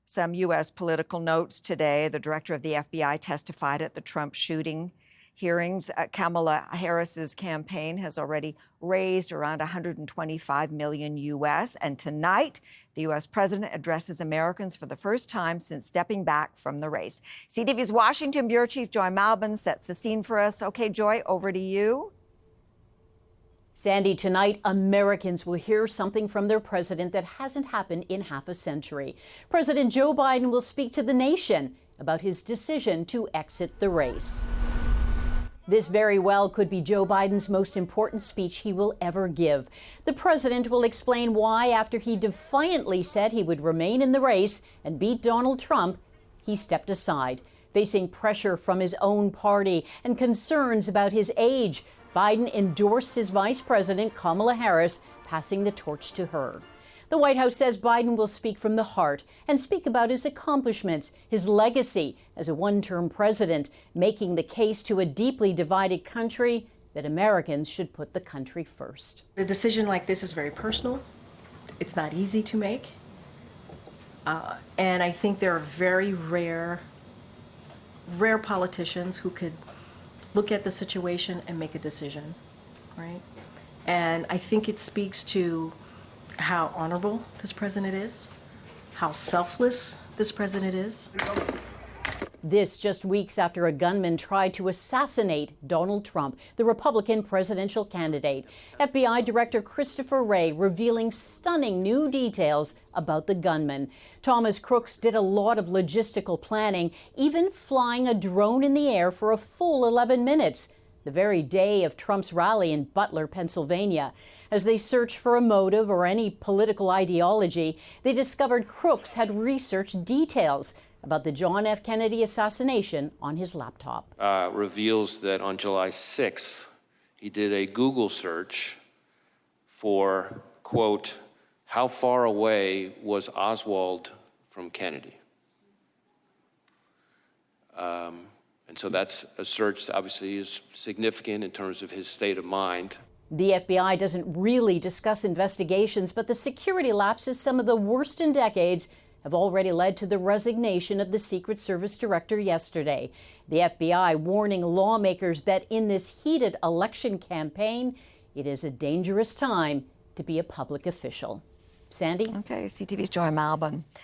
Some U.S. political notes today. The director of the FBI testified at the Trump shooting hearings. Kamala Harris's campaign has already raised around $125 million U.S. And tonight, the U.S. president addresses Americans for the first time since stepping back from the race. CTV's Washington Bureau Chief Joy Malbon sets the scene for us. Okay, Joy, over to you. Sandy, tonight, Americans will hear something from their president that hasn't happened in half a century. President Joe Biden will speak to the nation about his decision to exit the race. This very well could be Joe Biden's most important speech he will ever give. The president will explain why, after he defiantly said he would remain in the race and beat Donald Trump, he stepped aside, facing pressure from his own party and concerns about his age. Biden endorsed his vice president, Kamala Harris, passing the torch to her. The White House says Biden will speak from the heart and speak about his accomplishments, his legacy as a one-term president, making the case to a deeply divided country that Americans should put the country first. A decision like this is very personal. It's not easy to make. And I think there are very rare politicians who could look at the situation and make a decision, right? And I think it speaks to how honorable this president is, how selfless this president is. This just weeks after a gunman tried to assassinate Donald Trump, the Republican presidential candidate. FBI Director Christopher Wray revealing stunning new details about the gunman. Thomas Crooks did a lot of logistical planning, even flying a drone in the air for a full 11 minutes, the very day of Trump's rally in Butler, Pennsylvania. As they searched for a motive or any political ideology, they discovered Crooks had researched details about the John F. Kennedy assassination on his laptop. Reveals that on July 6th, he did a Google search for, quote, how far away was Oswald from Kennedy? And so that's a search that obviously is significant in terms of his state of mind. The FBI doesn't really discuss investigations, but the security lapses, some of the worst in decades, have already led to the resignation of the Secret Service director yesterday. The FBI warning lawmakers that in this heated election campaign, it is a dangerous time to be a public official. Sandy? Okay, CTV's Joy Malbon.